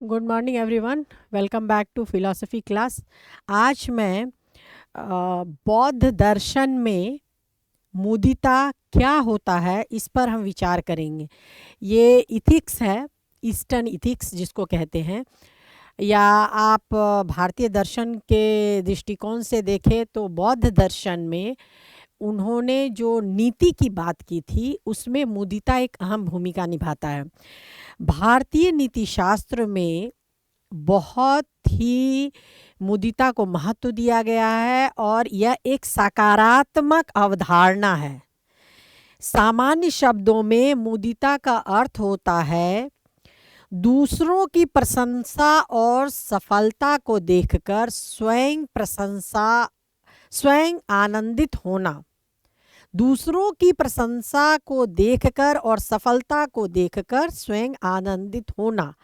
Good morning everyone. Welcome back to philosophy class. आज मैं बौद्ध दर्शन में मुदिता क्या होता है इस पर हम विचार करेंगे। ये इथिक्स है, ईस्टर्न इथिक्स जिसको कहते हैं, या आप भारतीय दर्शन के दृष्टिकोण से देखें तो बौद्ध दर्शन में उन्होंने जो नीति की बात की थी उसमें मुदिता एक अहम भूमिका निभाता है। भारतीय नीति शास्त्र में बहुत ही मुदिता को महत्व दिया गया है और यह एक सकारात्मक अवधारणा है। सामान्य शब्दों में मुदिता का अर्थ होता है दूसरों की प्रशंसा और सफलता को देखकर स्वयं आनंदित होना। दूसरों की प्रशंसा को देखकर और सफलता को देखकर स्वयं आनंदित होना,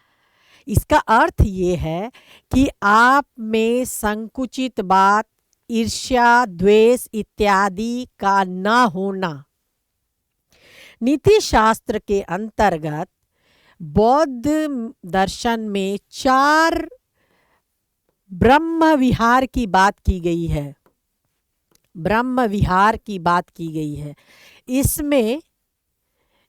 इसका अर्थ ये है कि आप में संकुचित बात, ईर्ष्या, द्वेष इत्यादि का न होना। नीति शास्त्र के अंतर्गत बौद्ध दर्शन में 4 ब्रह्म विहार की बात की गई है। ब्रह्म विहार की बात की गई है। इसमें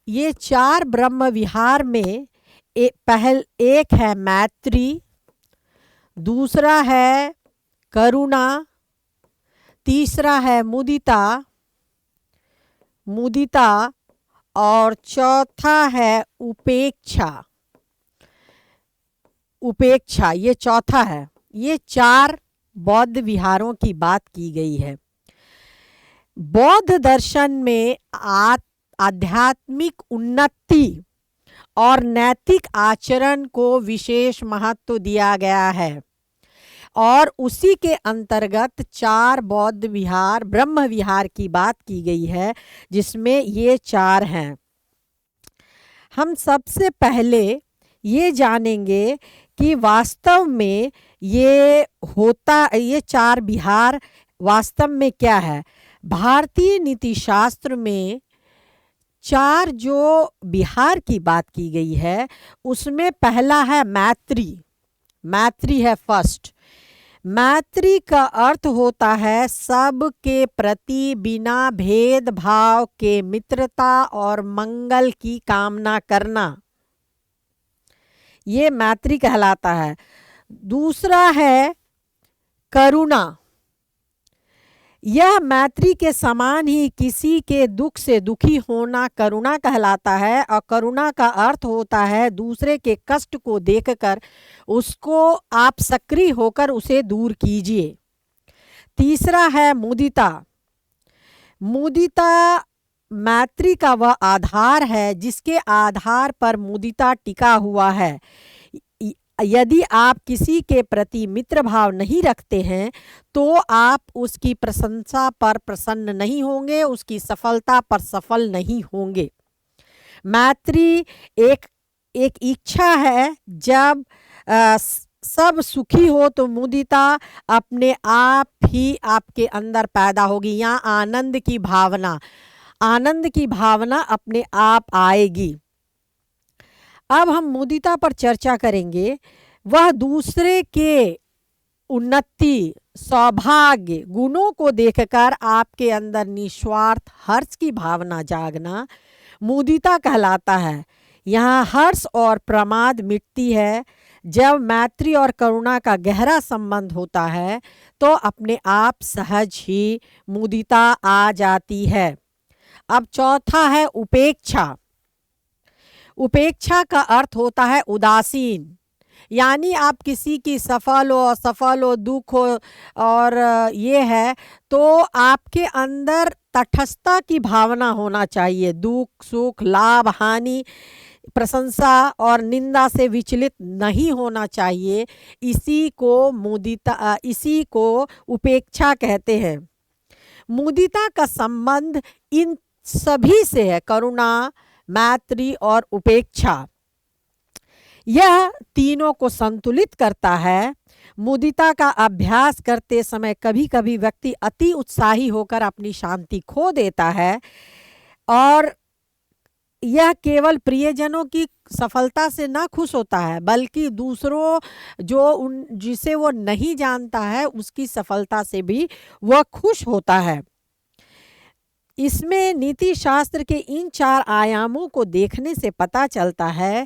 ये 4 ब्रह्म विहार में एक है मैत्री, दूसरा है करुणा, तीसरा है मुदिता और चौथा है उपेक्षा। ये चौथा है। ये 4 बौद्ध विहारों की बात की गई है। बौद्ध दर्शन में आध्यात्मिक उन्नति और नैतिक आचरण को विशेष महत्व दिया गया है और उसी के अंतर्गत 4 बौद्ध विहार, ब्रह्म विहार की बात की गई है, जिसमें ये 4 हैं। हम सबसे पहले ये जानेंगे कि वास्तव में ये 4 विहार वास्तव में क्या है। भारतीय नीति शास्त्र में 4 जो विहार की बात की गई है उसमें पहला है मैत्री है फर्स्ट। मैत्री का अर्थ होता है सबके प्रति बिना भेदभाव के मित्रता और मंगल की कामना करना। ये मैत्री कहलाता है। दूसरा है करुणा। यह मैत्री के समान ही किसी के दुख से दुखी होना करुणा कहलाता है और करुणा का अर्थ होता है दूसरे के कष्ट को देखकर उसको आप सक्रिय होकर उसे दूर कीजिए। तीसरा है मुदिता मैत्री का वह आधार है जिसके आधार पर मुदिता टिका हुआ है। यदि आप किसी के प्रति मित्र भाव नहीं रखते हैं तो आप उसकी प्रशंसा पर प्रसन्न नहीं होंगे, उसकी सफलता पर सफल नहीं होंगे। मैत्री एक इच्छा है। जब सब सुखी हो तो मुदिता अपने आप ही आपके अंदर पैदा होगी। यहाँ आनंद की भावना अपने आप आएगी। अब हम मुदिता पर चर्चा करेंगे। वह दूसरे के उन्नति, सौभाग्य, गुणों को देखकर आपके अंदर निस्वार्थ हर्ष की भावना जागना मुदिता कहलाता है। यहाँ हर्ष और प्रमाद मिटती है। जब मैत्री और करुणा का गहरा संबंध होता है तो अपने आप सहज ही मुदिता आ जाती है। अब चौथा है उपेक्षा का अर्थ होता है उदासीन। यानी आप किसी की सफल हो, असफल हो, दुख हो और ये है तो आपके अंदर तटस्थता की भावना होना चाहिए। दुख सुख, लाभ हानि, प्रशंसा और निंदा से विचलित नहीं होना चाहिए। इसी को उपेक्षा कहते हैं। मुदिता का संबंध इन सभी से है, करुणा, मैत्री और उपेक्षा। यह तीनों को संतुलित करता है। मुदिता का अभ्यास करते समय कभी कभी व्यक्ति अति उत्साही होकर अपनी शांति खो देता है और यह केवल प्रियजनों की सफलता से ना खुश होता है, बल्कि दूसरों जो उन जिसे वो नहीं जानता है उसकी सफलता से भी वह खुश होता है। इसमें नीति शास्त्र के इन 4 आयामों को देखने से पता चलता है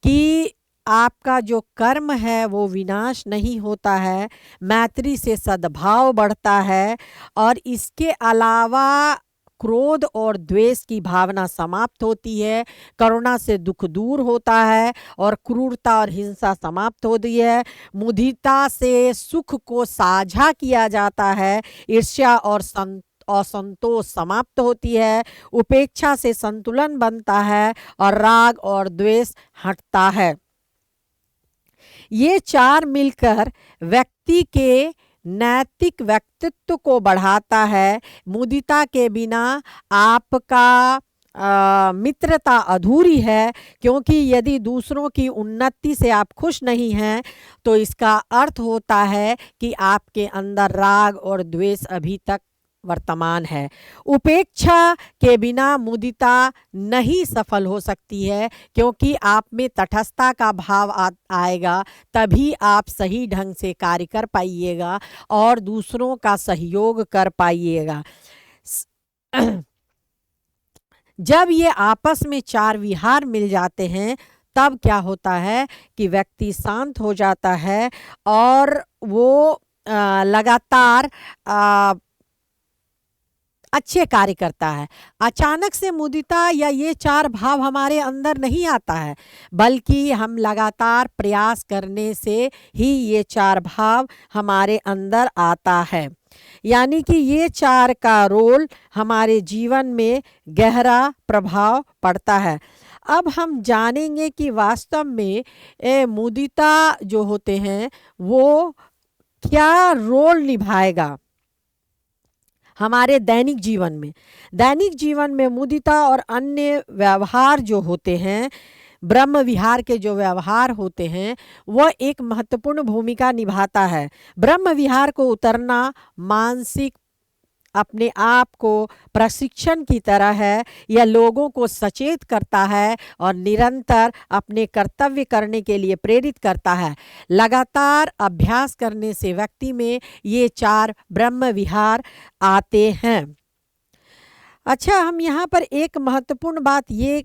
कि आपका जो कर्म है वो विनाश नहीं होता है, मैत्री से सद्भाव बढ़ता है और इसके अलावा क्रोध और द्वेष की भावना समाप्त होती है, करुणा से दुख दूर होता है और क्रूरता और हिंसा समाप्त होती है, मुदिता से सुख को साझा किया जाता है, ईर्ष्या और असंतोष समाप्त होती है, उपेक्षा से संतुलन बनता है और राग और द्वेष हटता है। ये 4 मिलकर व्यक्ति के नैतिक व्यक्तित्व को बढ़ाता है। मुदिता के बिना आपका मित्रता अधूरी है, क्योंकि यदि दूसरों की उन्नति से आप खुश नहीं हैं तो इसका अर्थ होता है कि आपके अंदर राग और द्वेष अभी तक वर्तमान है। उपेक्षा के बिना मुदिता नहीं सफल हो सकती है, क्योंकि आप में तटस्थता का भाव आएगा, तभी आप सही ढंग से कार्य कर पाइएगा और दूसरों का सहयोग कर पाइएगा। जब ये आपस में 4 विहार मिल जाते हैं तब क्या होता है कि व्यक्ति शांत हो जाता है और वो लगातार अच्छे कार्य करता है। अचानक से मुदिता या ये 4 भाव हमारे अंदर नहीं आता है, बल्कि हम लगातार प्रयास करने से ही ये 4 भाव हमारे अंदर आता है। यानी कि ये 4 का रोल हमारे जीवन में गहरा प्रभाव पड़ता है। अब हम जानेंगे कि वास्तव में मुदिता जो होते हैं वो क्या रोल निभाएगा हमारे दैनिक जीवन में। दैनिक जीवन में मुदिता और अन्य व्यवहार जो होते हैं, ब्रह्म विहार के जो व्यवहार होते हैं, वह एक महत्वपूर्ण भूमिका निभाता है। ब्रह्म विहार को उतरना मानसिक अपने आप को प्रशिक्षण की तरह है। यह लोगों को सचेत करता है और निरंतर अपने कर्तव्य करने के लिए प्रेरित करता है। लगातार अभ्यास करने से व्यक्ति में ये 4 ब्रह्म विहार आते हैं। अच्छा, हम यहाँ पर एक महत्वपूर्ण बात ये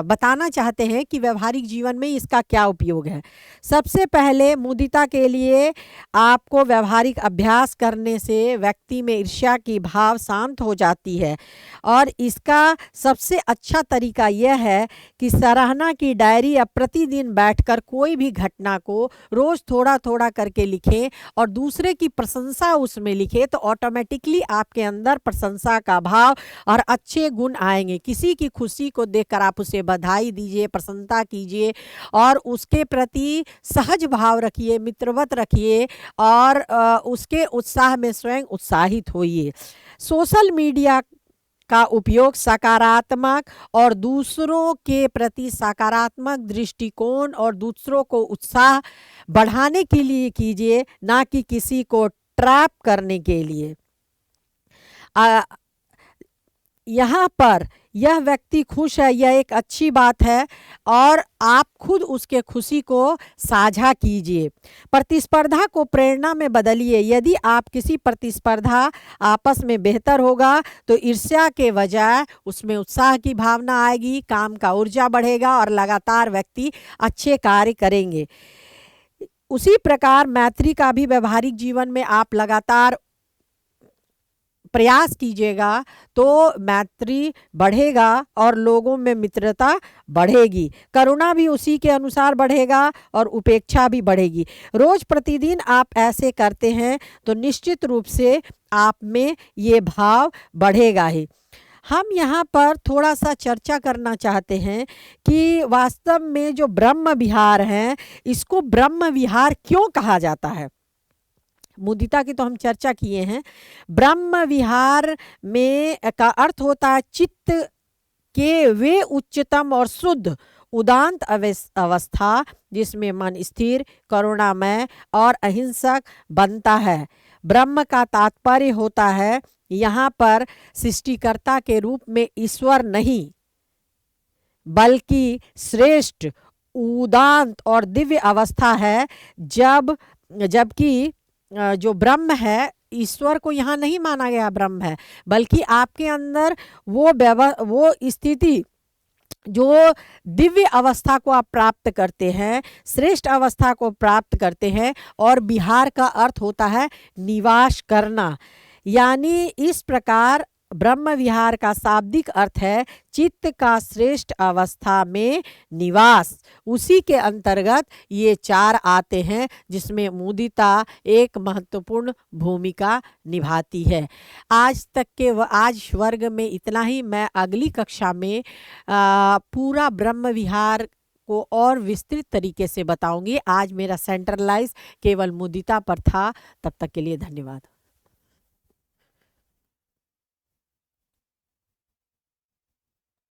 बताना चाहते हैं कि व्यवहारिक जीवन में इसका क्या उपयोग है। सबसे पहले मुदिता के लिए आपको व्यवहारिक अभ्यास करने से व्यक्ति में ईर्ष्या की भाव शांत हो जाती है और इसका सबसे अच्छा तरीका यह है कि सराहना की डायरी या प्रतिदिन बैठकर कोई भी घटना को रोज़ थोड़ा थोड़ा करके लिखें और दूसरे की प्रशंसा उसमें लिखें, तो ऑटोमेटिकली आपके अंदर प्रशंसा का भाव और अच्छे गुण आएंगे। किसी की खुशी को देखकर आप उसे बधाई दीजिए, प्रशंसा कीजिए और उसके प्रति सहज भाव रखिए, मित्रवत रखिए और उसके उत्साह में स्वयं उत्साहित होइए। सोशल मीडिया का उपयोग सकारात्मक और दूसरों के प्रति सकारात्मक दृष्टिकोण और दूसरों को उत्साह बढ़ाने के लिए कीजिए, ना कि किसी को ट्रैप करने के लिए। यहाँ पर यह व्यक्ति खुश है, यह एक अच्छी बात है और आप खुद उसके खुशी को साझा कीजिए। प्रतिस्पर्धा को प्रेरणा में बदलिए। यदि आप किसी प्रतिस्पर्धा आपस में बेहतर होगा तो ईर्ष्या के बजाय उसमें उत्साह की भावना आएगी, काम का ऊर्जा बढ़ेगा और लगातार व्यक्ति अच्छे कार्य करेंगे। उसी प्रकार मैत्री का भी व्यवहारिक जीवन में आप लगातार प्रयास कीजिएगा तो मैत्री बढ़ेगा और लोगों में मित्रता बढ़ेगी। करुणा भी उसी के अनुसार बढ़ेगा और उपेक्षा भी बढ़ेगी। रोज प्रतिदिन आप ऐसे करते हैं तो निश्चित रूप से आप में ये भाव बढ़ेगा ही। हम यहाँ पर थोड़ा सा चर्चा करना चाहते हैं कि वास्तव में जो ब्रह्म विहार हैं, इसको ब्रह्म विहार क्यों कहा जाता है। मुदिता की तो हम चर्चा किए हैं। ब्रह्म विहार में का अर्थ होता है चित्त के वे उच्चतम और शुद्ध उदांत अवस्था जिसमें मन स्थिर, करुणामय और अहिंसक बनता है। ब्रह्म का तात्पर्य होता है यहाँ पर सृष्टिकर्ता के रूप में ईश्वर नहीं, बल्कि श्रेष्ठ, उदांत और दिव्य अवस्था है। जबकि जो ब्रह्म है, ईश्वर को यहाँ नहीं माना गया ब्रह्म है, बल्कि आपके अंदर वो स्थिति, जो दिव्य अवस्था को आप प्राप्त करते हैं, श्रेष्ठ अवस्था को प्राप्त करते हैं। और विहार का अर्थ होता है निवास करना। यानी इस प्रकार ब्रह्म विहार का शाब्दिक अर्थ है चित्त का श्रेष्ठ अवस्था में निवास। उसी के अंतर्गत ये चार आते हैं, जिसमें मुदिता एक महत्वपूर्ण भूमिका निभाती है। आज वर्ग में इतना ही। मैं अगली कक्षा में पूरा ब्रह्म विहार को और विस्तृत तरीके से बताऊंगी। आज मेरा सेंट्रलाइज केवल मुदिता पर था। तब तक के लिए धन्यवाद।